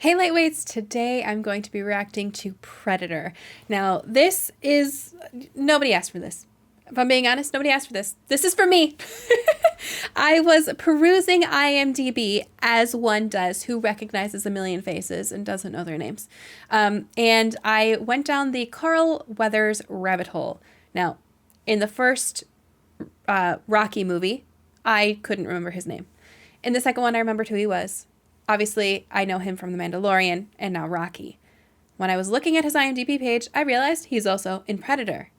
Hey Lightweights, today I'm going to be reacting to Predator. Now this is, nobody asked for this. If I'm being honest, nobody asked for this. This is for me. I was perusing IMDb as one does who recognizes a million faces and doesn't know their names. And I went down the Carl Weathers rabbit hole. Now, in the first Rocky movie, I couldn't remember his name. In the second one, I remembered who he was. Obviously, I know him from The Mandalorian and now Rocky. When I was looking at his IMDb page, I realized he's also in Predator.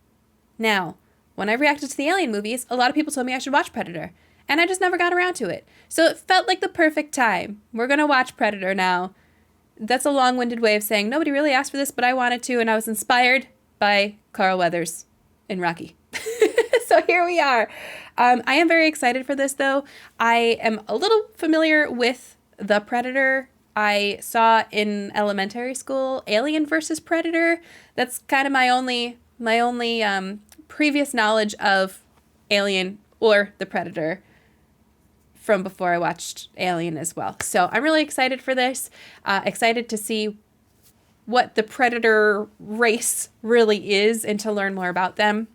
Now, when I reacted to the Alien movies, a lot of people told me I should watch Predator, and I just never got around to it. So it felt like the perfect time. We're going to watch Predator now. That's a long-winded way of saying nobody really asked for this, but I wanted to, and I was inspired by Carl Weathers in Rocky. So here we are. I am very excited for this, though. I am a little familiar with the Predator. I saw in elementary school Alien versus Predator. That's kind of my only previous knowledge of Alien or the Predator from before I watched Alien as well. So I'm really excited for this. Excited to see what the Predator race really is and to learn more about them.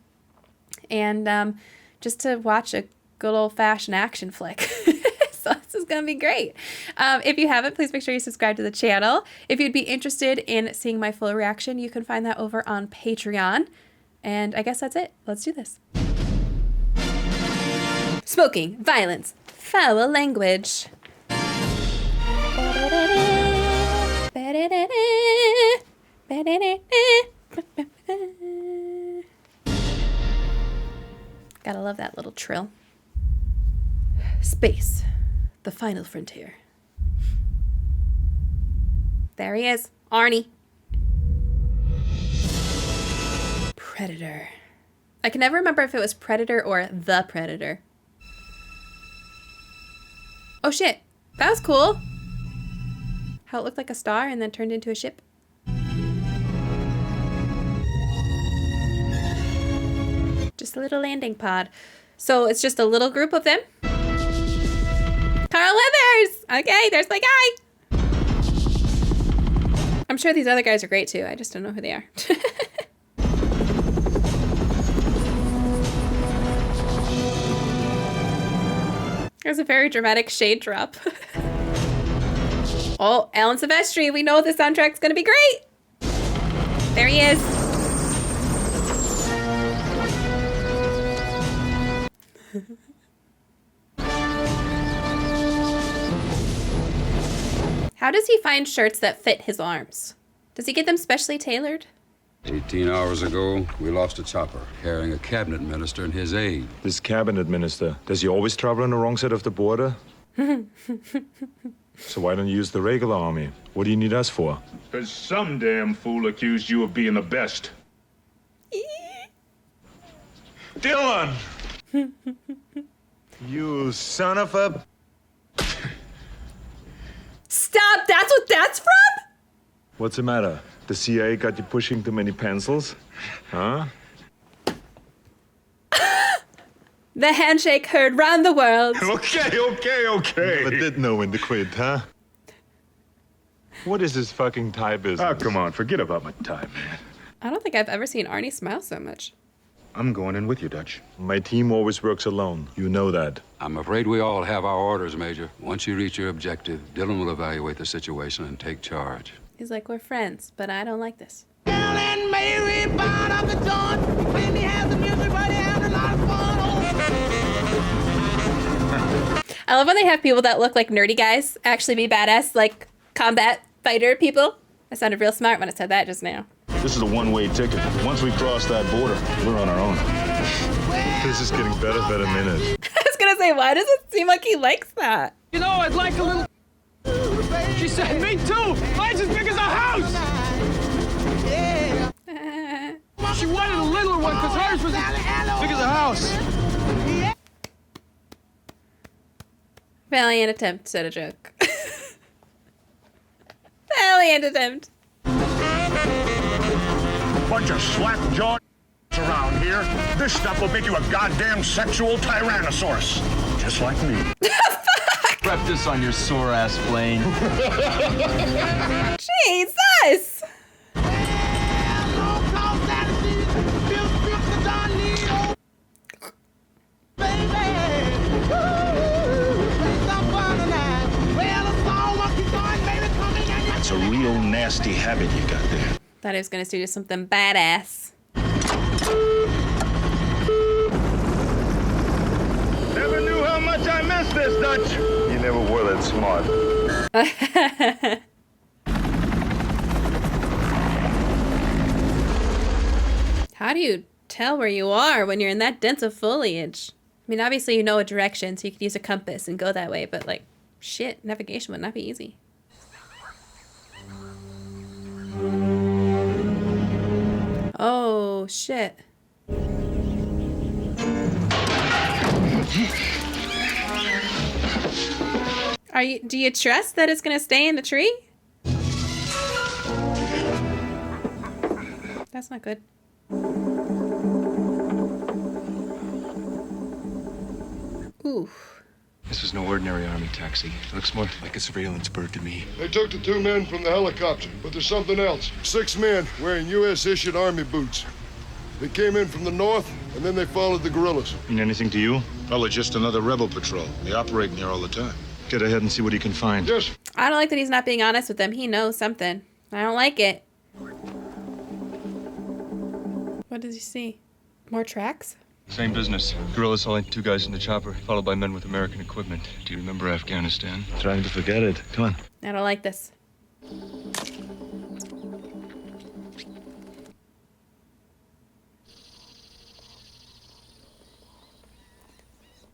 And just to watch a good old-fashioned action flick. So this is going to be great. If you haven't, please make sure you subscribe to the channel. If you'd be interested in seeing my full reaction, you can find that over on Patreon. And I guess that's it. Let's do this. Smoking, violence, foul language. Gotta love that little trill. Space, the final frontier. There he is, Arnie. Predator. I can never remember if it was Predator or The Predator. Oh shit, that was cool. How it looked like a star and then turned into a ship. Just a little landing pod. So it's just a little group of them. Carl Weathers! Okay, there's my guy. I'm sure these other guys are great too. I just don't know who they are. There's a very dramatic shade drop. Oh, Alan Silvestri. We know the soundtrack's gonna be great. There he is. How does he find shirts that fit his arms? Does he get them specially tailored? 18 hours ago, we lost a chopper carrying a cabinet minister and his aide. This cabinet minister, does he always travel on the wrong side of the border? So why don't you use the regular army? What do you need us for? Because some damn fool accused you of being the best. Dylan! You son of a... Stop! That's what that's from? What's the matter? The CIA got you pushing too many pencils? Huh? The handshake heard round the world. Okay. Never did know when to quit, huh? What is this fucking tie business? Oh, come on, forget about my tie, man. I don't think I've ever seen Arnie smile so much. I'm going in with you, Dutch. My team always works alone. You know that. I'm afraid we all have our orders, Major. Once you reach your objective, Dylan will evaluate the situation and take charge. He's like, we're friends, but I don't like this. And Mary bought up the joint. When he has the music, but he has a lot of fun. I love when they have people that look like nerdy guys actually be badass, like combat fighter people. I sounded real smart when I said that just now. This is a one-way ticket. Once we cross that border, we're on our own. This is getting better by the minute. I was gonna say, why does it seem like he likes that? You know, I'd like a little... She said, me too! Mine's as big as a house! She wanted a littler one because hers was as big as a house. Valiant attempt at a joke. Valiant attempt. Bunch of slap-jawed around here. This stuff will make you a goddamn sexual tyrannosaurus. Just like me. Prep this on your sore ass plane. Jesus! That's a real nasty habit you got there. Thought I was gonna do something badass. Never knew how much I missed this, Dutch. You never were that smart. How do you tell where you are when you're in that dense of foliage? I mean, obviously you know a direction, so you could use a compass and go that way, but like, shit, navigation would not be easy. Oh, shit. Do you trust that it's gonna stay in the tree? That's not good. Ooh. This was no ordinary army taxi. It looks more like a surveillance bird to me. They took the 2 men from the helicopter, but there's something else. 6 men wearing U.S.-issued army boots. They came in from the north, and then they followed the guerrillas. Mean anything to you? Probably just another rebel patrol. They operate in here all the time. Get ahead and see what you can find. Yes. I don't like that he's not being honest with them. He knows something. I don't like it. What does he see? More tracks? Same business. Guerrillas hauling 2 guys in the chopper, followed by men with American equipment. Do you remember Afghanistan? Trying to forget it. Come on. I don't like this.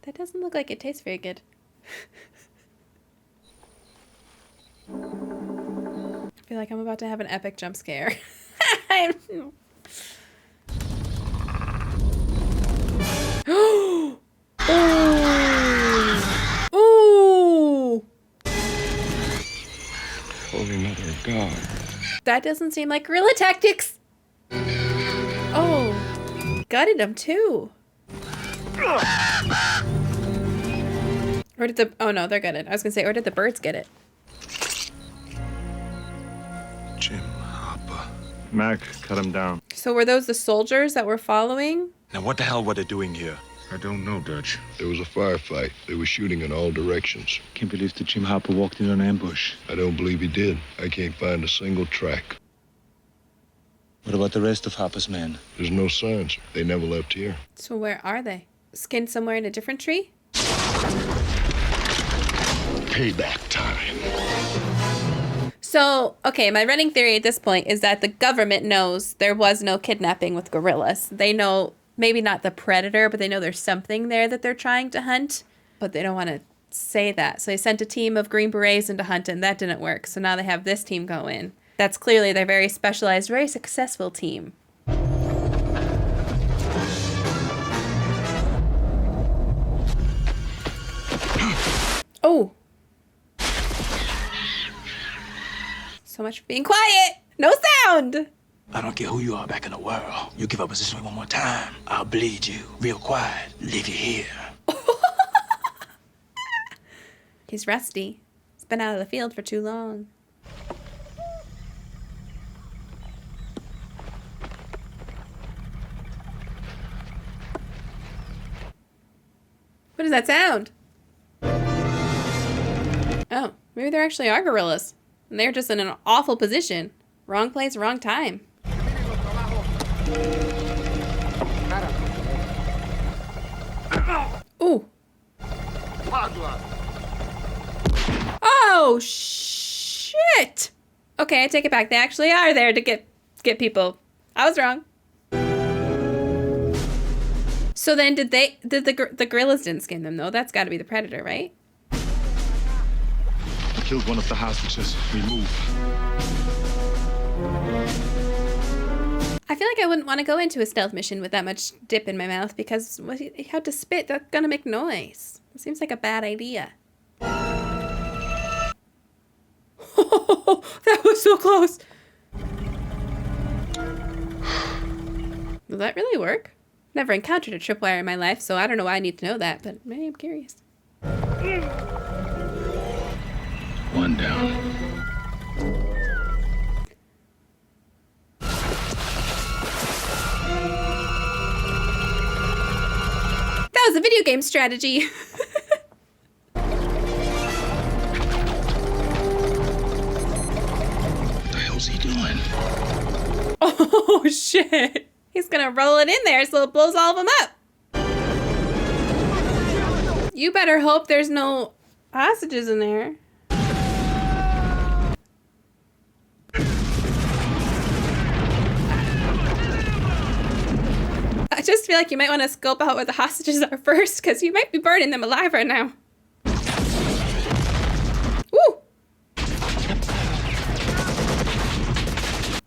That doesn't look like it tastes very good. I feel like I'm about to have an epic jump scare. Ooh! Ooh! Holy Mother of God. That doesn't seem like guerrilla tactics. Oh, gutted him too. Or did the, oh no, they're gutted. I was gonna say, or did the birds get it? Jim Hopper. Mac, cut him down. So were those the soldiers that were following? Now what the hell were they doing here? I don't know, Dutch. There was a firefight. They were shooting in all directions. Can't believe that Jim Hopper walked in on an ambush. I don't believe he did. I can't find a single track. What about the rest of Hopper's men? There's no signs. They never left here. So where are they? Skinned somewhere in a different tree? Payback time. So, okay, my running theory at this point is that the government knows there was no kidnapping with gorillas. They know, maybe not the predator, but they know there's something there that they're trying to hunt, but they don't want to say that. So they sent a team of Green Berets in to hunt, and that didn't work. So now they have this team go in. That's clearly their very specialized, very successful team. Oh! So much for being quiet! No sound! I don't care who you are back in the world. You give up position one more time, I'll bleed you real quiet, leave you here. He's rusty. He's been out of the field for too long. What is that sound? Oh, maybe there actually are gorillas. And they're just in an awful position. Wrong place, wrong time. Ooh. Oh, shit. Okay, I take it back. They actually are there to get people. I was wrong. So then did the gorillas didn't skin them though? That's got to be the predator, right? I killed one of the hostages. We move. I feel like I wouldn't want to go into a stealth mission with that much dip in my mouth because you have to spit. That's gonna make noise. It seems like a bad idea. That was so close. Does that really work? Never encountered a tripwire in my life, so I don't know why I need to know that, but maybe I'm curious. One down. was a video game strategy. What the hell's he doing? Oh, shit. He's gonna roll it in there so it blows all of them up. You better hope there's no hostages in there. I just feel like you might want to scope out where the hostages are first, because you might be burning them alive right now. Woo!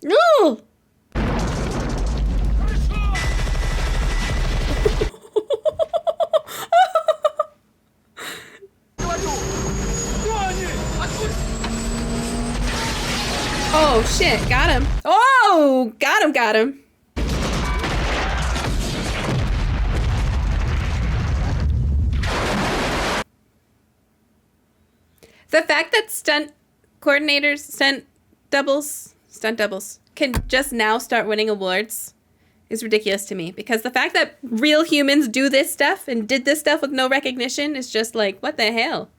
No! Oh shit, got him. Oh, got him. The fact that stunt doubles can just now start winning awards is ridiculous to me, because the fact that real humans do this stuff and did this stuff with no recognition is just like, what the hell?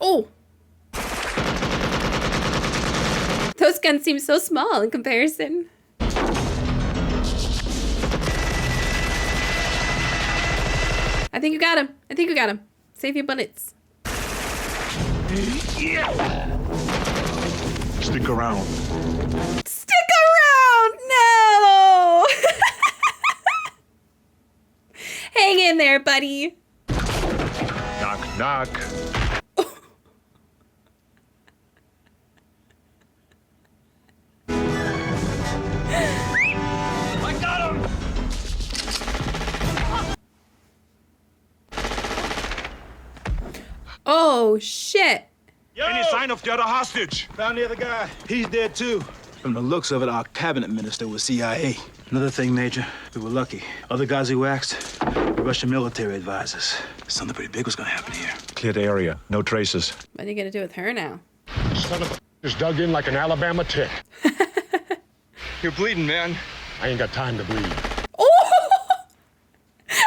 Oh! Those guns seem so small in comparison. I think you got him. Save your bullets. Stick around. Stick around! No! Hang in there, buddy. Knock, knock. I got him! Oh, shit. Any sign of the other hostage? Found the other guy. He's dead, too. From the looks of it, our cabinet minister was CIA. Another thing, Major, we were lucky. Other guys who axed, the Russian military advisors. Something pretty big was gonna happen here. Cleared the area. No traces. What are you gonna do with her now? Son of a is dug in like an Alabama tick. You're bleeding, man. I ain't got time to bleed. Oh!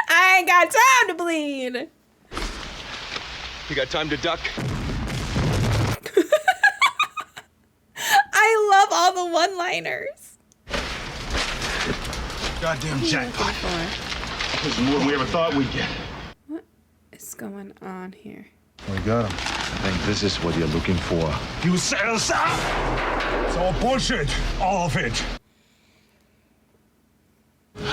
I ain't got time to bleed. You got time to duck? I love all the one-liners. Goddamn jackpot. This is more than we ever thought we'd get. What is going on here? We got him. I think this is what you're looking for. You set us up! It's all bullshit. All of it.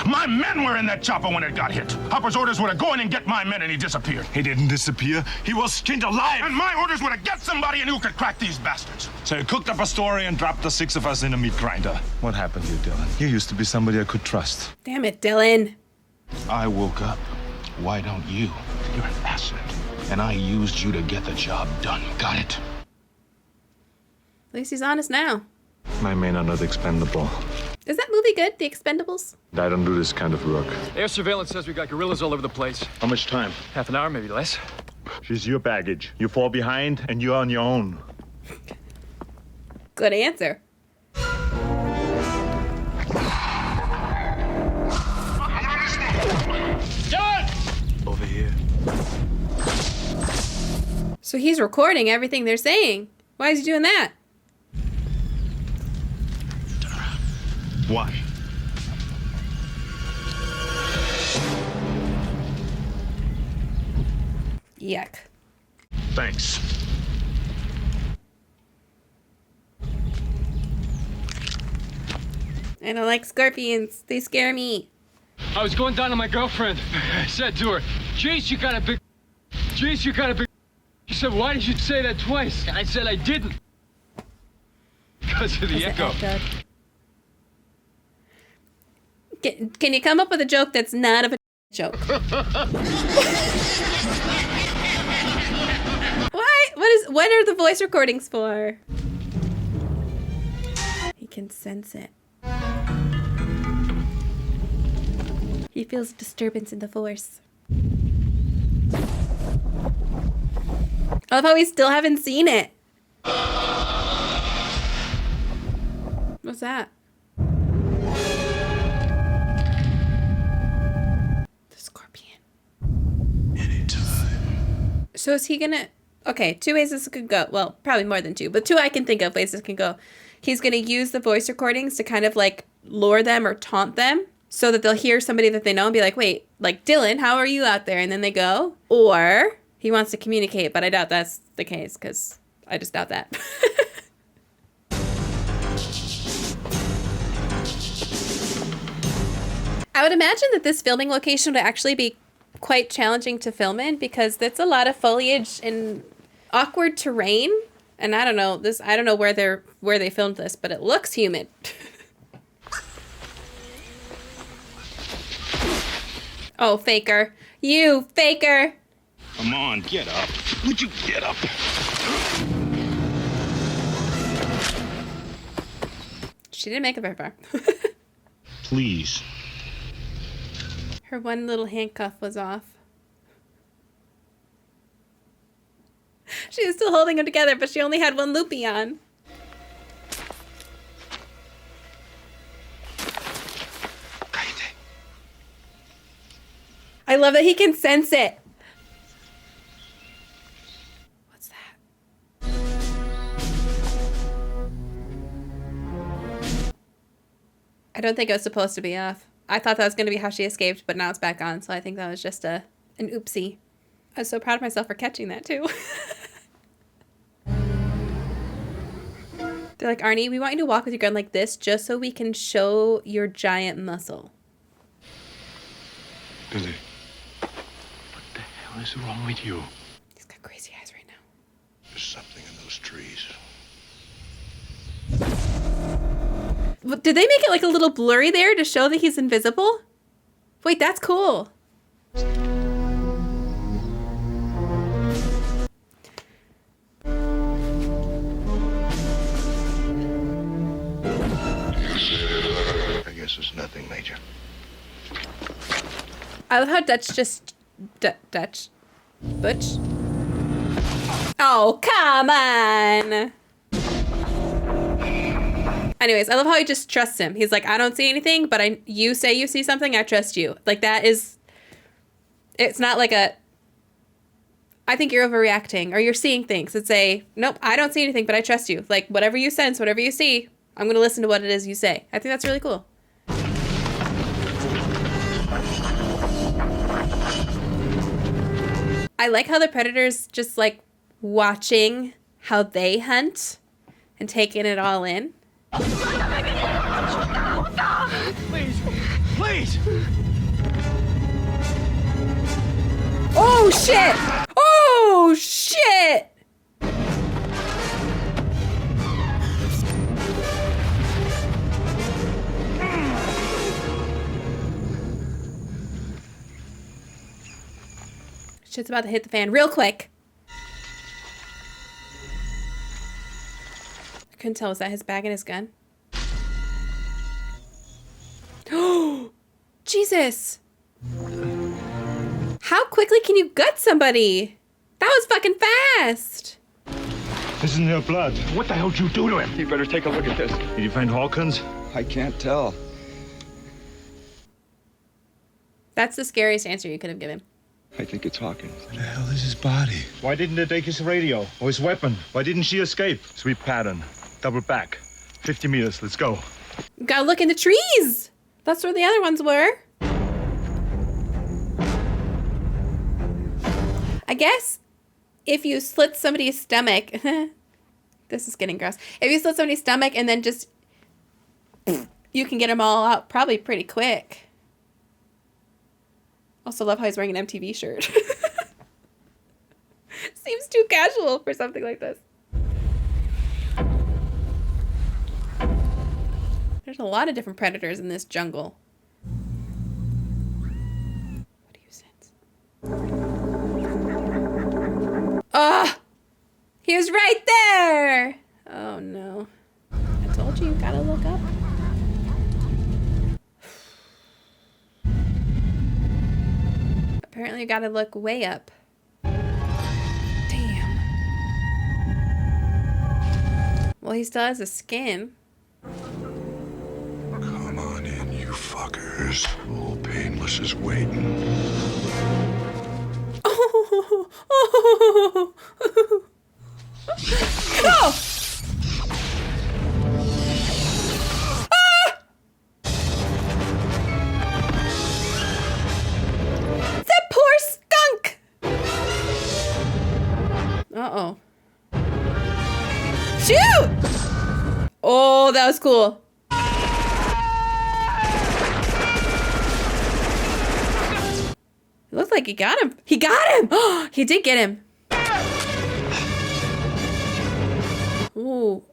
My men were in that chopper when it got hit. Hopper's orders were to go in and get my men, and he disappeared. He didn't disappear. He was skinned alive. And my orders were to get somebody in who could crack these bastards. So you cooked up a story and dropped the 6 of us in a meat grinder. What happened to you, Dylan? You used to be somebody I could trust. Damn it, Dylan. I woke up. Why don't you? You're an asset. And I used you to get the job done. Got it? At least he's honest now. My men are not expendable. Is that movie good, The Expendables? I don't do this kind of work. Air surveillance says we got guerrillas all over the place. How much time? Half an hour, maybe less. She's your baggage. You fall behind and you're on your own. Good answer. John! Over here. So he's recording everything they're saying. Why is he doing that? Why? Yuck. Thanks. I don't like scorpions. They scare me. I was going down to my girlfriend. I said to her, "Jeez, you got a big... Jeez, you got a big..." She said, "Why did you say that twice?" I said I didn't. Because of the echo. Can you come up with a joke that's not of a joke? What are the voice recordings for? He can sense it. He feels disturbance in the force. I love how we still haven't seen it. What's that? The scorpion. Anytime. So is he gonna... Okay, two ways this could go. Well, probably more than two, but two I can think of ways this can go. He's gonna use the voice recordings to kind of like lure them or taunt them so that they'll hear somebody that they know and be like, wait, like, Dylan, how are you out there? And then they go. Or he wants to communicate, but I doubt that's the case because I just doubt that. I would imagine that this filming location would actually be quite challenging to film in because that's a lot of foliage and awkward terrain. And I don't know where they filmed this, but it looks humid. Oh, faker. You faker. Come on, get up. Would you get up? She didn't make it very far. Please. Her one little handcuff was off. She was still holding them together, but she only had one loopy on. I love that he can sense it. What's that? I don't think it was supposed to be off. I thought that was going to be how she escaped, but now it's back on, so I think that was just an oopsie. I was so proud of myself for catching that, too. They're like, Arnie, we want you to walk with your gun like this just so we can show your giant muscle. Billy, what the hell is wrong with you? He's got crazy eyes right now. There's something in those trees. Did they make it like a little blurry there to show that he's invisible? Wait, that's cool. I guess it's nothing, Major. I love how Dutch just... Dutch? Butch? Oh, come on! Anyways, I love how he just trusts him. He's like, I don't see anything, but you say you see something, I trust you. Like, that is... It's not like a... I think you're overreacting, or you're seeing things. It's a, nope, I don't see anything, but I trust you. Like, whatever you sense, whatever you see, I'm going to listen to what it is you say. I think that's really cool. I like how the predator's just, like, watching how they hunt and taking it all in. Please, please! Oh, shit! Oh, shit! Shit's about to hit the fan real quick. I couldn't tell. Was that his bag and his gun? Oh, Jesus. How quickly can you gut somebody? That was fucking fast. Isn't there blood? What the hell did you do to him? You better take a look at this. Did you find Hawkins? I can't tell. That's the scariest answer you could have given. I think it's Hawkins. Where the hell is his body? Why didn't they take his radio or his weapon? Why didn't she escape? Sweep pattern. Double back. 50 meters. Let's go. You gotta look in the trees. That's where the other ones were. I guess if you slit somebody's stomach, this is getting gross. If you slit somebody's stomach and then just, you can get them all out probably pretty quick. Also love how he's wearing an MTV shirt. Seems too casual for something like this. There's a lot of different predators in this jungle. What do you sense? Oh! He was right there! Oh no. I told you, you gotta look up. Apparently you gotta look way up. Damn. Well, he still has a skin. years. Oh, painless is waiting. No! That poor skunk! Uh-oh. Shoot! Oh, that was cool. It looked like he got him. He got him! Oh, he did get him. Ooh.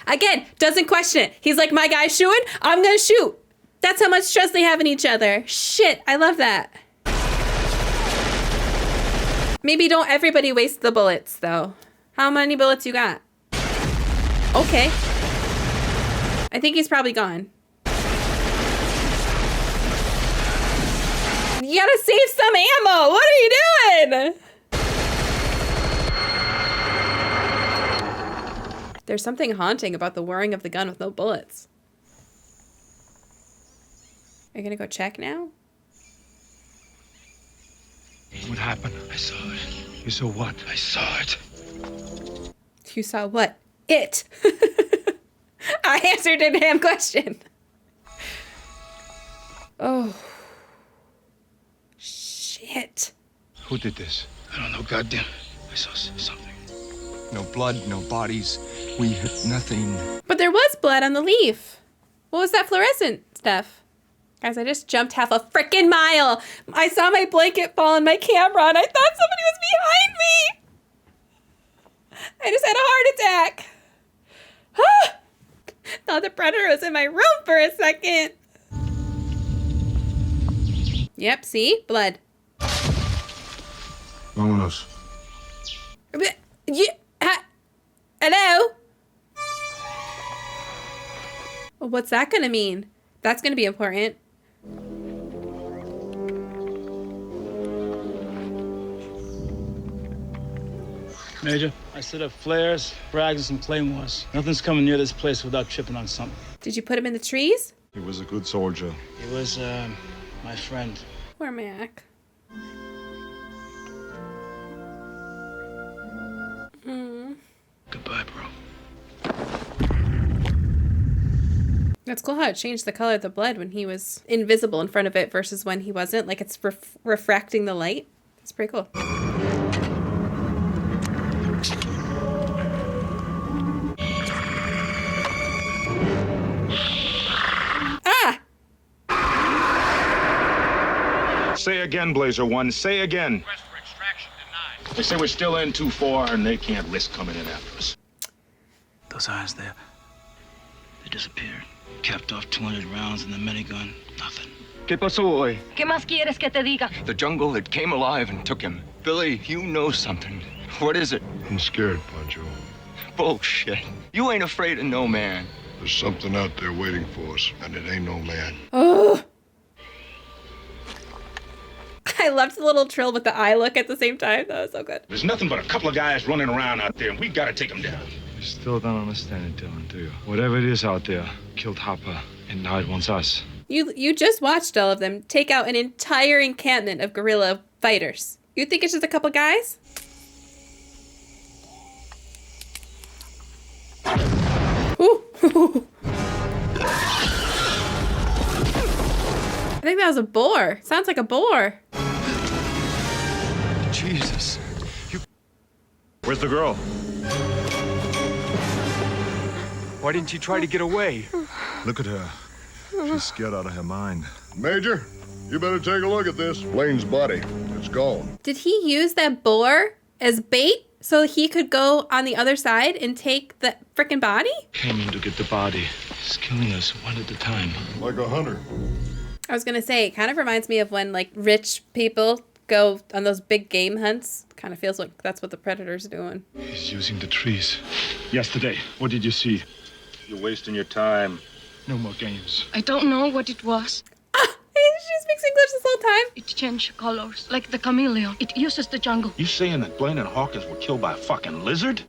Again, doesn't question it. He's like, my guy's shooting, I'm gonna shoot. That's how much trust they have in each other. Shit, I love that. Maybe don't everybody waste the bullets, though. How many bullets you got? Okay. I think he's probably gone. You gotta save some ammo. What are you doing? There's something haunting about the whirring of the gun with no bullets. Are you gonna go check now? What happened? I saw it. You saw what? I saw it. You saw what? It. I answered a damn question. Oh. Shit. Who did this? I don't know, goddamn. I saw something. No blood, no bodies. We hit nothing. But there was blood on the leaf. What was that fluorescent stuff? Guys, I just jumped half a frickin' mile. I saw my blanket fall on my camera and I thought somebody was behind me. I just had a heart attack. Thought the predator was in my room for a second. Yep, see? Blood. Vámonos. Hello? Well, what's that gonna mean? That's gonna be important. Major, I set up flares, frags, and some claymores. Nothing's coming near this place without tripping on something. Did you put him in the trees? He was a good soldier. He was, my friend. Poor Mac. Goodbye, bro. That's cool how it changed the color of the blood when he was invisible in front of it versus when he wasn't. Like it's refracting the light. It's pretty cool. Ah! Say again, Blazer One. Say again. Request for extraction denied. They say we're still in too far and they can't risk coming in after us. Those eyes there, they disappeared. Capped off 200 rounds in the minigun. Nothing. ¿Qué pasó hoy? ¿Qué más quieres que te diga? The jungle, it came alive and took him. Billy, you know something. What is it? I'm scared, Pancho. Bullshit. You ain't afraid of no man. There's something out there waiting for us, and it ain't no man. Oh! I loved the little trill with the eye look at the same time. That was so good. There's nothing but a couple of guys running around out there, and we gotta take them down. You still don't understand it, Dylan, do you? Whatever it is out there, killed Hopper, and now it wants us. You just watched all of them take out an entire encampment of guerrilla fighters. You think it's just a couple guys? Ooh. I think that was a boar. Sounds like a boar. Jesus. Where's the girl? Why didn't you try to get away? Look at her. She's scared out of her mind. Major, you better take a look at this. Blaine's body. It's gone. Did he use that boar as bait so he could go on the other side and take the frickin' body? Came in to get the body. He's killing us one at a time. Like a hunter. I was gonna say, it kind of reminds me of when like rich people go on those big game hunts. Kind of feels like that's what the predator's doing. He's using the trees. Yesterday, what did you see? You're wasting your time. No more games. I don't know what it was. She speaks English this whole time. It changed colors, like the chameleon. It uses the jungle. You saying that Blaine and Hawkins were killed by a fucking lizard?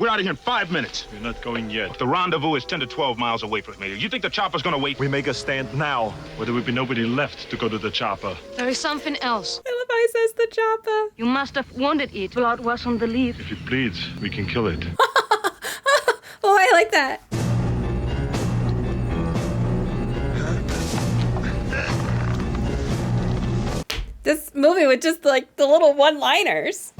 We're out of here in 5 minutes. We're not going yet. The rendezvous is 10 to 12 miles away from here. You think the chopper's gonna wait? We make a stand now, where there will be nobody left to go to the chopper. There is something else. I love how he says the chopper. You must have wanted it while it was on the leaf. If it bleeds, we can kill it. Oh, I like that. This movie with just like the little one-liners.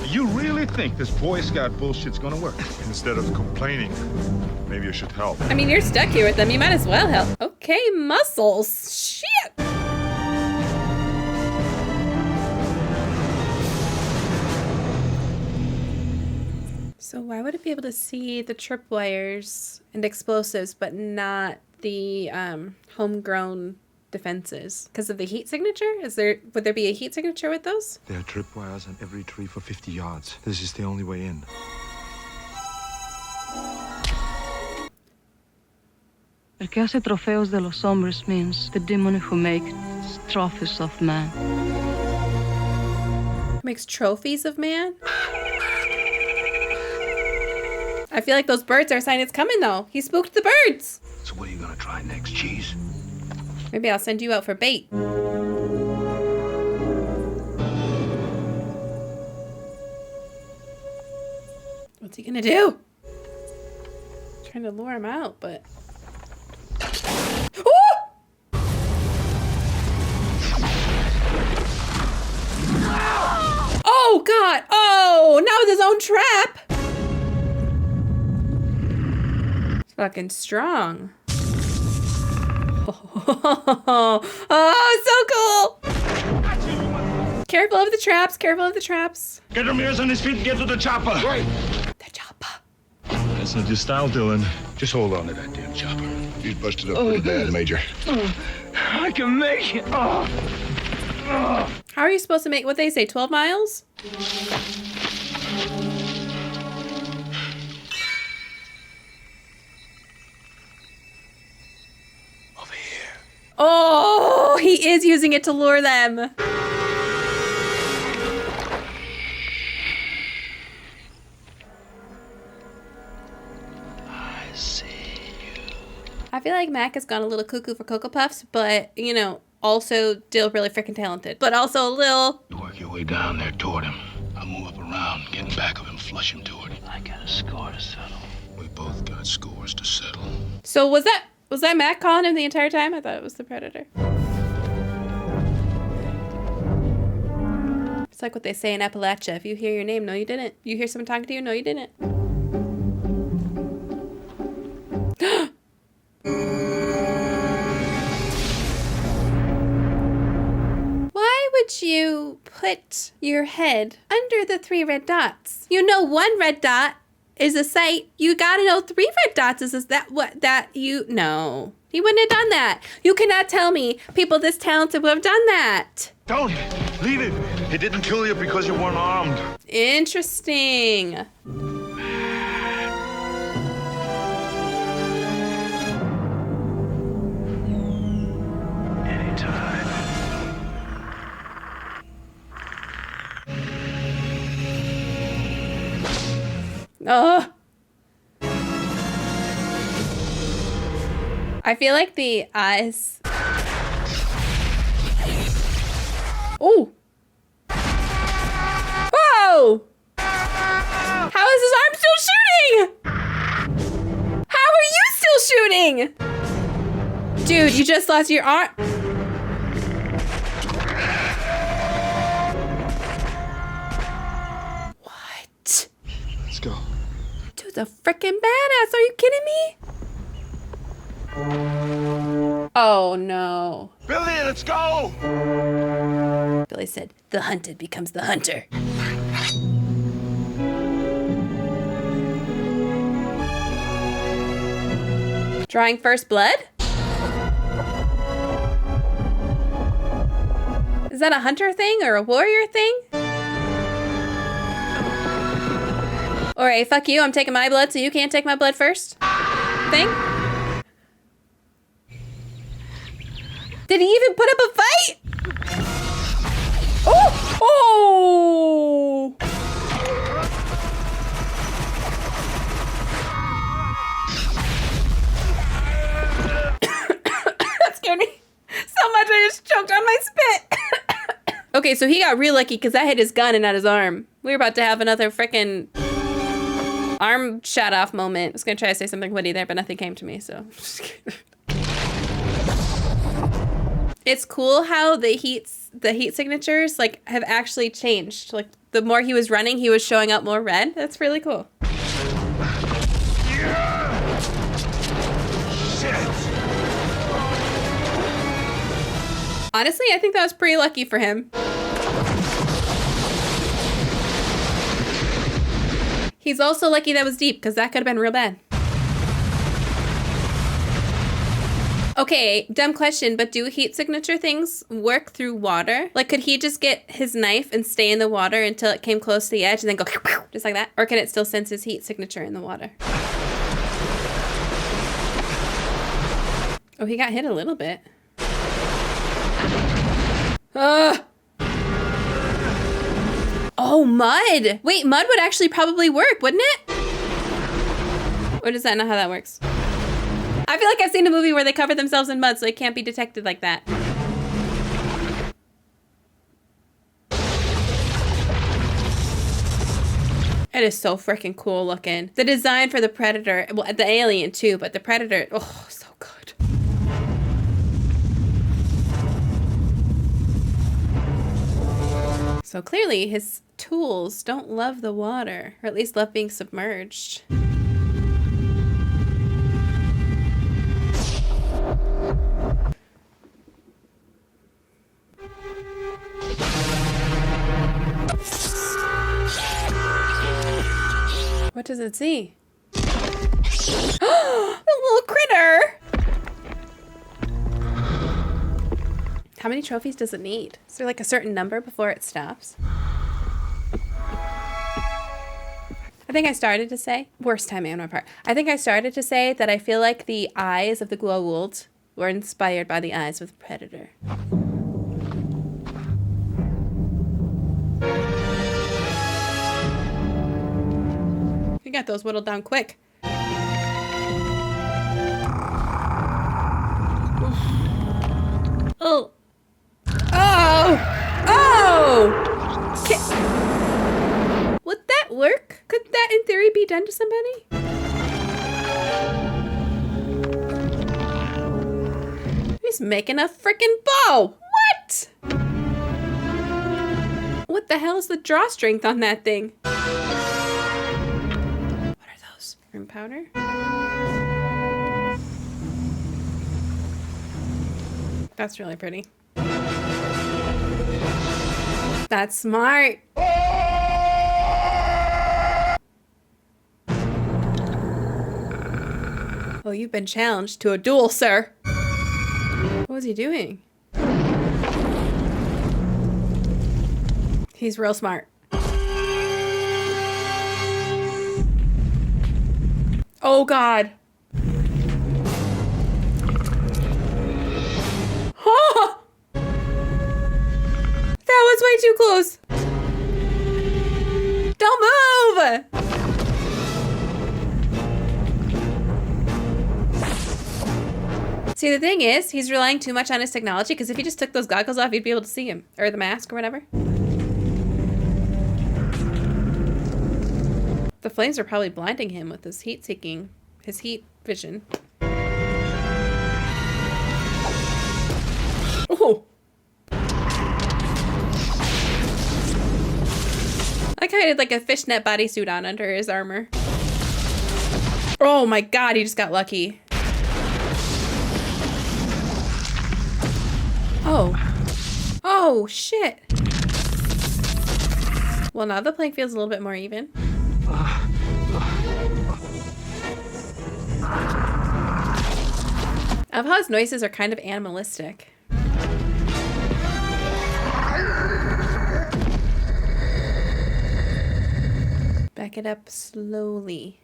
You really think this Boy Scout bullshit's gonna work? Instead of complaining, maybe you should help. I mean, you're stuck here with them. You might as well help. Okay, muscles. Shit. So why would it be able to see the tripwires and explosives, but not the homegrown defenses? Because of the heat signature? Would there be a heat signature with those? There are tripwires on every tree for 50 yards. This is the only way in. El que hace trofeos de los hombres means the demon who makes trophies of man. Makes trophies of man? I feel like those birds are a sign it's coming, though. He spooked the birds. So what are you gonna try next, Cheese? Maybe I'll send you out for bait. What's he gonna do? Trying to lure him out, but... Oh, God! Oh, now with his own trap! It's fucking strong. Oh, so cool! Careful of the traps, careful of the traps. Get Ramirez on his feet and get to the chopper. Right. The chopper. That's not your style, Dylan. Just hold on to that damn chopper. He's busted up pretty bad, Major. I can make it. How are you supposed to make, what they say, 12 miles? Over here. Oh, he is using it to lure them. I see you. I feel like Mac has gone a little cuckoo for Cocoa Puffs, but, you know, also still really freaking talented. But also a little... You work your way down there toward him. I'll move up around, get in back of him, flush him toward him. I got a score to settle. We both got scores to settle. So was that Mac calling him the entire time? I thought it was the Predator. It's like what they say in Appalachia. If you hear your name, no you didn't. You hear someone talking to you, no you didn't. Why would you put your head under the 3 red dots? You know 1 red dot is a sight. You gotta know 3 red dots is that what that you no. He wouldn't have done that. You cannot tell me people this talented would have done that. Don't! Leave it! He didn't kill you because you weren't armed. Interesting. Anytime. Oh. I feel like the eyes. Oh. Whoa! How is his arm still shooting? How are you still shooting? Dude, you just lost your arm. What? Let's go. Dude's a freaking badass. Are you kidding me? Oh no. Billy, let's go! Billy said, the hunted becomes the hunter. Drawing first blood? Is that a hunter thing or a warrior thing? Or a fuck you, I'm taking my blood so you can't take my blood first thing? Did he even put up a fight? Oh! Oh! Okay, so he got real lucky because that hit his gun and not his arm. We were about to have another freaking arm shot off moment. I was gonna try to say something witty there, but nothing came to me, so. It's cool how the heat signatures like have actually changed. Like the more he was running, he was showing up more red. That's really cool. Honestly, I think that was pretty lucky for him. He's also lucky that was deep, because that could have been real bad. Okay, dumb question, but do heat signature things work through water? Like, could he just get his knife and stay in the water until it came close to the edge and then go just like that? Or can it still sense his heat signature in the water? Oh, he got hit a little bit. Oh, mud. Wait, mud would actually probably work, wouldn't it? Or does that not how that works? I feel like I've seen a movie where they cover themselves in mud so it can't be detected like that. It is so freaking cool looking. The design for the Predator, well, the Alien too, but the Predator, oh, so good. So clearly his tools don't love the water, or at least love being submerged. What does it see? A little critter! How many trophies does it need? Is there like a certain number before it stops? I think I started to say, worst timing on my part. I think I started to say that I feel like the eyes of the Glow-Wolves were inspired by the eyes of the Predator. You got those whittled down quick. Oh. Oh! Oh! Would that work? Could that in theory be done to somebody? He's making a freaking bow! What? What the hell is the draw strength on that thing? What are those? Room powder? That's really pretty. That's smart. Oh, you've been challenged to a duel, sir. What was he doing? He's real smart. Oh, God. Oh! That was way too close. Don't move! See, the thing is, he's relying too much on his technology, because if he just took those goggles off, you'd be able to see him. Or the mask or whatever. The flames are probably blinding him with his heat-seeking, his heat vision. Oh! I kind of had like a fishnet bodysuit on under his armor. Oh my God, he just got lucky. Oh. Oh, shit. Well, now the playing field's a little bit more even. I love how his noises are kind of animalistic. Back it up slowly.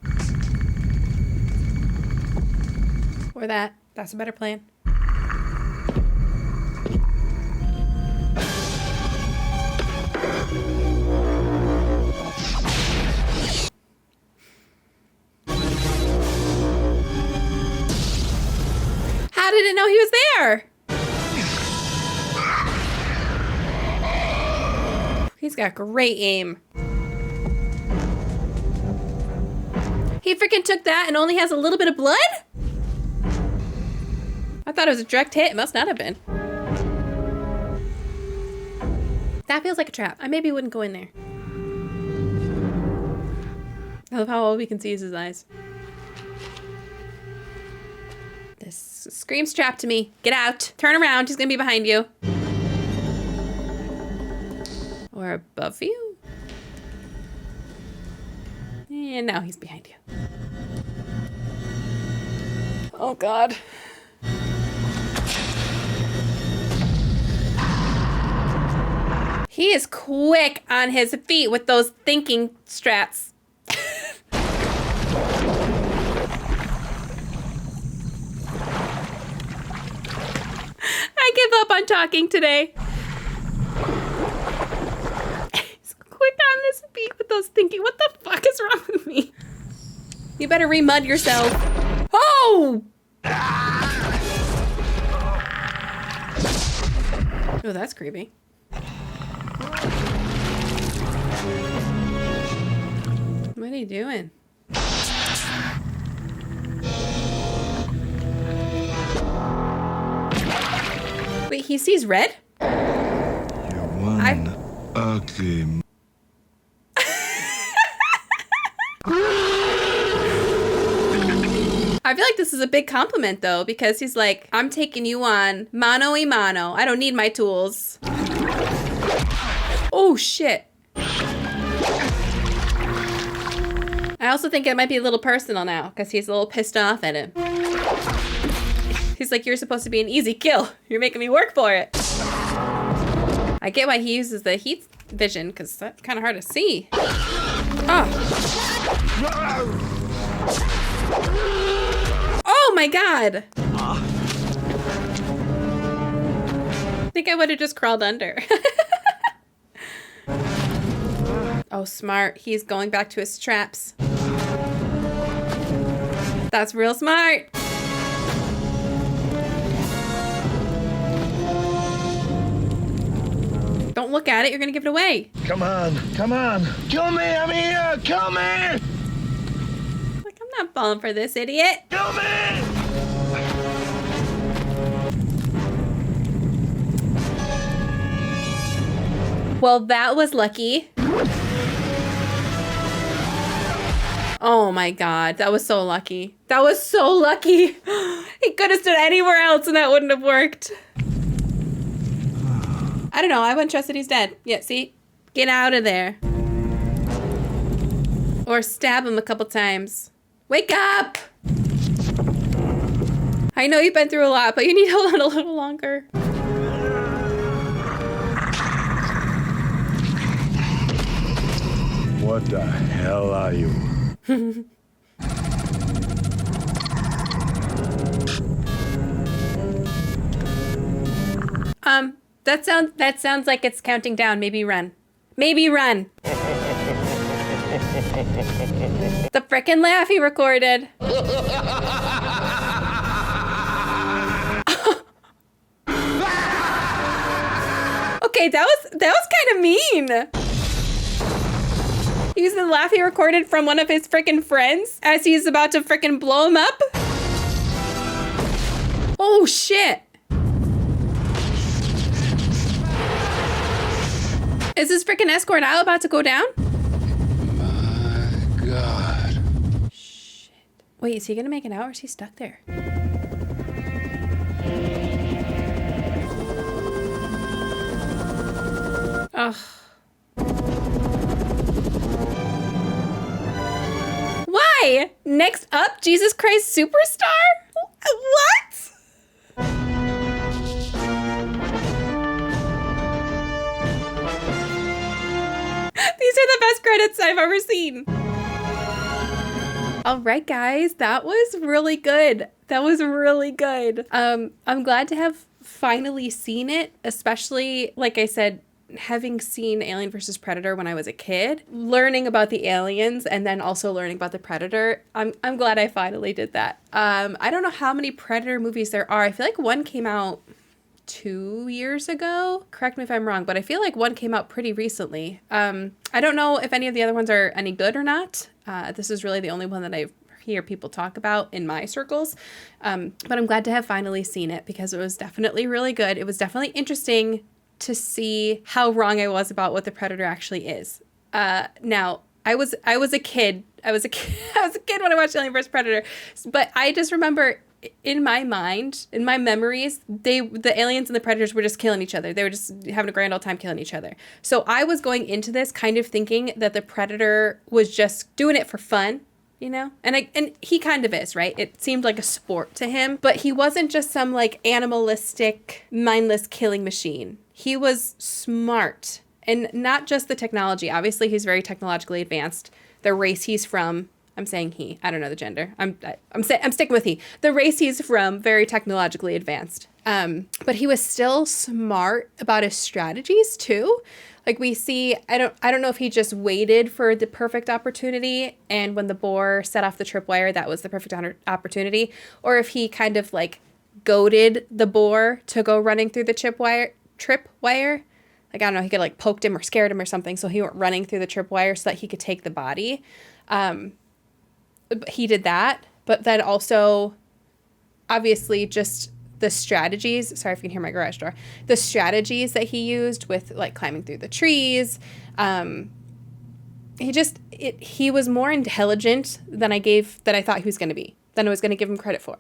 Or that. That's a better plan. How did it know he was there? He's got great aim. He freaking took that and only has a little bit of blood? I thought it was a direct hit. It must not have been. That feels like a trap. I maybe wouldn't go in there. I love how all we can see is his eyes. This screams trap to me. Get out. Turn around. He's gonna be behind you. Or above you. And now he's behind you. Oh God. He is quick on his feet with those thinking strats. I give up on talking today. He's quick on his feet with those thinking. What the fuck is wrong with me? You better remud yourself. Oh! Oh, that's creepy. What are you doing? Wait, he sees red? Ugly. I feel like this is a big compliment though, because he's like, I'm taking you on mano a mano. I don't need my tools. Oh shit. I also think it might be a little personal now, because he's a little pissed off at him. He's like, you're supposed to be an easy kill. You're making me work for it. I get why he uses the heat vision, because that's kind of hard to see. Oh. Oh my God. I think I would have just crawled under. Oh, smart. He's going back to his traps. That's real smart. Don't look at it. You're going to give it away. Come on, come on. Kill me, I'm here, kill me! Like, I'm not falling for this idiot. Kill me! Well, that was lucky. Oh my God, that was so lucky. That was so lucky. He could have stood anywhere else and that wouldn't have worked. I don't know, I wouldn't trust that he's dead. Yeah, see? Get out of there. Or stab him a couple times. Wake up! I know you've been through a lot, but you need to hold on a little longer. What the hell are you? That sounds like it's counting down. Maybe run. Maybe run. The frickin' laugh he recorded. Okay, that was kind of mean. Using the laugh he recorded from one of his frickin' friends as he's about to frickin' blow him up. Oh shit. Is this frickin' escort out about to go down? My God. Shit. Wait, is he gonna make it out or is he stuck there? Ugh. Why? Next up, Jesus Christ Superstar? What? These are the best credits I've ever seen. All right, guys, that was really good. That was really good. I'm glad to have finally seen it, especially, like I said, having seen Alien vs. Predator when I was a kid, learning about the aliens and then also learning about the Predator. I'm glad I finally did that. I don't know how many Predator movies there are. I feel like one came out 2 years ago. Correct me if I'm wrong, but I feel like one came out pretty recently. I don't know if any of the other ones are any good or not. This is really the only one that I hear people talk about in my circles. But I'm glad to have finally seen it because it was definitely really good. It was definitely interesting to see how wrong I was about what the Predator actually is. Now, I was a kid. I was a kid when I watched Alien vs. Predator. But I just remember in my mind, in my memories, the aliens and the predators were just killing each other. They were just having a grand old time killing each other. So I was going into this kind of thinking that the predator was just doing it for fun, you know? And he kind of is, right? It seemed like a sport to him, but he wasn't just some like animalistic, mindless killing machine. He was smart, and not just the technology. Obviously, he's very technologically advanced. The race he's from, I'm saying he, I don't know the gender. I'm sticking with he. The race he's from, very technologically advanced. But he was still smart about his strategies too. Like we see, I don't know if he just waited for the perfect opportunity, and when the boar set off the tripwire, that was the perfect opportunity, or if he kind of like goaded the boar to go running through the tripwire. Like, I don't know, he could like poked him or scared him or something, so he went running through the tripwire so that he could take the body. He did that, but then also, obviously, just the strategies. Sorry if you can hear my garage door. The strategies that he used with like climbing through the trees. He was more intelligent than I thought he was going to be, than I was going to give him credit for.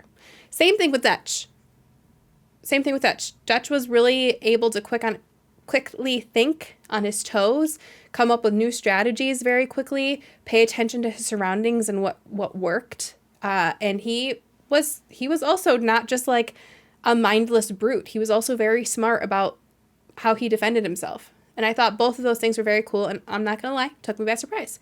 Same thing with Dutch. Dutch was really able to quickly think on his toes, come up with new strategies very quickly, pay attention to his surroundings and what worked. And he was also not just like a mindless brute. He was also very smart about how he defended himself. And I thought both of those things were very cool. And I'm not going to lie, took me by surprise.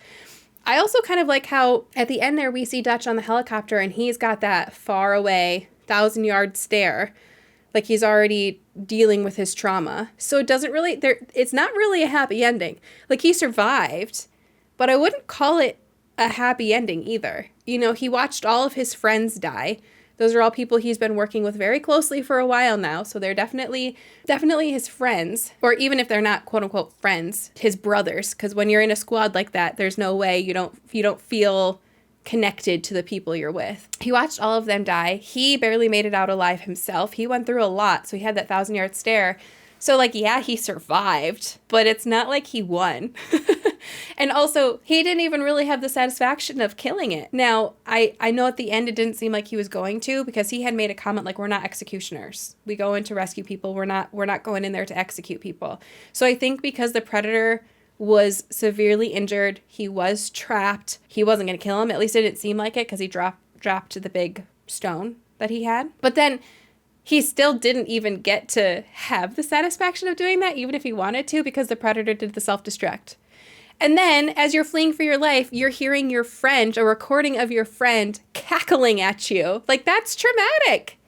I also kind of like how at the end there we see Dutch on the helicopter and he's got that far away 1,000-yard stare. Like he's already dealing with his trauma. So it's not really a happy ending. Like he survived, but I wouldn't call it a happy ending either. You know, he watched all of his friends die. Those are all people he's been working with very closely for a while now. So they're definitely his friends, or even if they're not quote unquote friends, his brothers. Because when you're in a squad like that, there's no way you don't feel connected to the people you're with. He watched all of them die. He barely made it out alive himself. He went through a lot, so he had that 1,000-yard stare. So like, yeah, he survived, but it's not like he won. And also, he didn't even really have the satisfaction of killing it. Now, I know at the end it didn't seem like he was going to, because he had made a comment like, we're not executioners. We go in to rescue people. We're not going in there to execute people. So I think because the predator was severely injured, he was trapped, he wasn't going to kill him. At least it didn't seem like it, because he dropped the big stone that he had. But then he still didn't even get to have the satisfaction of doing that, even if he wanted to, because the predator did the self-destruct. And then, as you're fleeing for your life, you're hearing your friend, a recording of your friend cackling at you. Like, that's traumatic.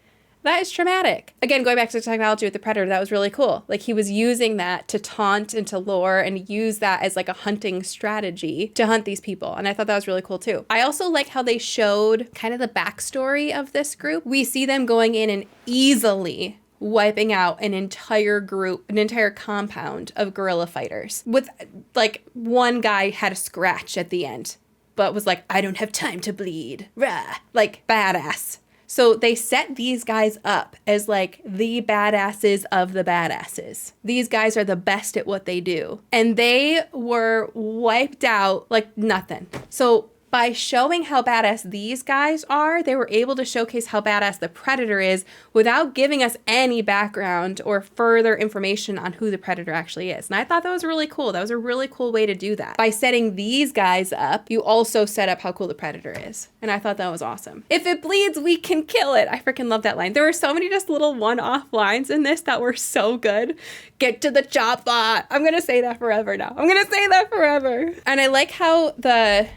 That is traumatic. Again, going back to the technology with the predator, that was really cool. Like, he was using that to taunt and to lure and use that as like a hunting strategy to hunt these people. And I thought that was really cool too. I also like how they showed kind of the backstory of this group. We see them going in and easily wiping out an entire group, an entire compound of guerrilla fighters. With like one guy had a scratch at the end, but was like, I don't have time to bleed. Rah. Like, badass. So they set these guys up as like the badasses of the badasses. These guys are the best at what they do. And they were wiped out like nothing. So by showing how badass these guys are, they were able to showcase how badass the predator is without giving us any background or further information on who the predator actually is. And I thought that was really cool. That was a really cool way to do that. By setting these guys up, you also set up how cool the predator is. And I thought that was awesome. If it bleeds, we can kill it. I freaking love that line. There were so many just little one-off lines in this that were so good. Get to the chopper. I'm going to say that forever now. I'm going to say that forever. And I like how the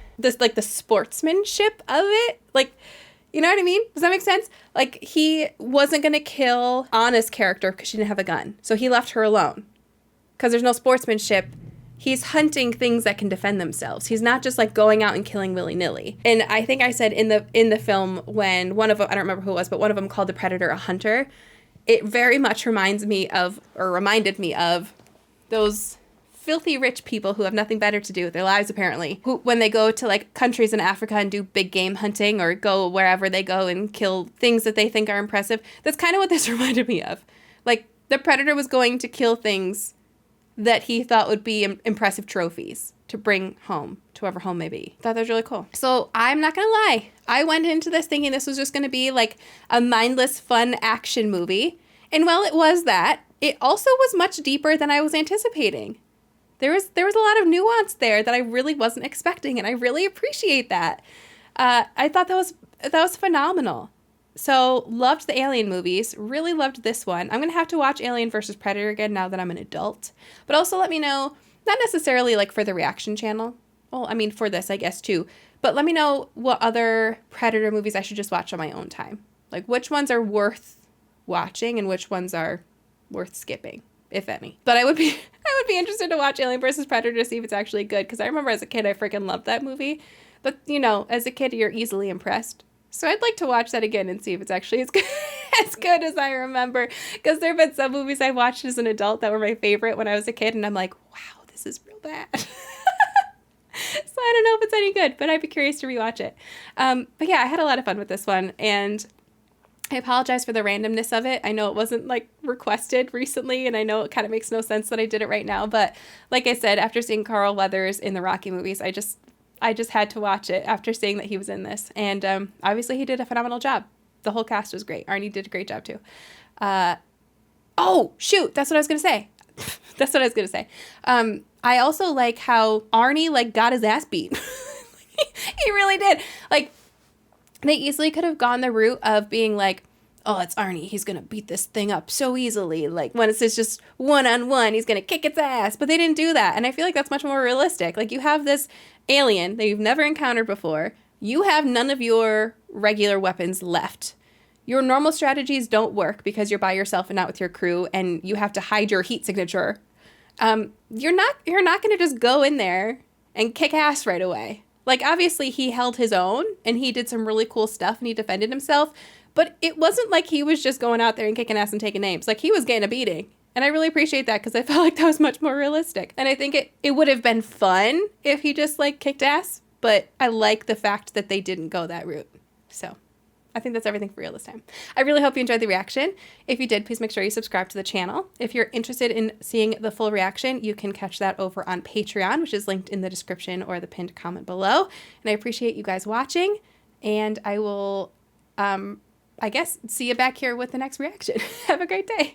sportsmanship of it, like, you know what I mean? Does that make sense? Like, he wasn't going to kill Anna's character because she didn't have a gun. So he left her alone because there's no sportsmanship. He's hunting things that can defend themselves. He's not just like going out and killing willy-nilly. And I think I said in the film when one of them, I don't remember who it was, but one of them called the predator a hunter. it very much reminded me of those filthy rich people who have nothing better to do with their lives, apparently, who, when they go to like countries in Africa and do big game hunting or go wherever they go and kill things that they think are impressive. That's kind of what this reminded me of. Like, the Predator was going to kill things that he thought would be impressive trophies to bring home to whoever home may be. Thought that was really cool. So I'm not gonna lie, I went into this thinking this was just gonna be like a mindless, fun action movie. And while it was that, it also was much deeper than I was anticipating. There was a lot of nuance there that I really wasn't expecting, and I really appreciate that. I thought that was phenomenal. So, loved the Alien movies, really loved this one. I'm going to have to watch Alien vs. Predator again now that I'm an adult. But also let me know, not necessarily like for the reaction channel. Well, I mean for this, I guess, too. But let me know what other Predator movies I should just watch on my own time. Like, which ones are worth watching and which ones are worth skipping, if any. But I would be interested to watch Alien vs. Predator to see if it's actually good, because I remember as a kid I freaking loved that movie. But, you know, as a kid you're easily impressed. So I'd like to watch that again and see if it's actually as good as I remember. Because there have been some movies I watched as an adult that were my favorite when I was a kid, and I'm like, wow, this is real bad. So I don't know if it's any good, but I'd be curious to rewatch it. But yeah, I had a lot of fun with this one, and I apologize for the randomness of it. I know it wasn't like requested recently, and I know it kind of makes no sense that I did it right now. But like I said, after seeing Carl Weathers in the Rocky movies, I just had to watch it after seeing that he was in this. And obviously he did a phenomenal job. The whole cast was great. Arnie did a great job too. Oh, shoot. That's what I was going to say. I also like how Arnie like got his ass beat. He really did. Like, they easily could have gone the route of being like, oh, it's Arnie, he's going to beat this thing up so easily. Like, when it's just one-on-one, he's going to kick its ass. But they didn't do that. And I feel like that's much more realistic. Like, you have this alien that you've never encountered before. You have none of your regular weapons left. Your normal strategies don't work because you're by yourself and not with your crew, and you have to hide your heat signature. You're not going to just go in there and kick ass right away. Like, obviously, he held his own, and he did some really cool stuff, and he defended himself. But it wasn't like he was just going out there and kicking ass and taking names. Like, he was getting a beating. And I really appreciate that, because I felt like that was much more realistic. And I think it would have been fun if he just, like, kicked ass. But I like the fact that they didn't go that route. So I think that's everything for real this time. I really hope you enjoyed the reaction. If you did, please make sure you subscribe to the channel. If you're interested in seeing the full reaction, you can catch that over on Patreon, which is linked in the description or the pinned comment below. And I appreciate you guys watching. And I will, I guess, see you back here with the next reaction. Have a great day.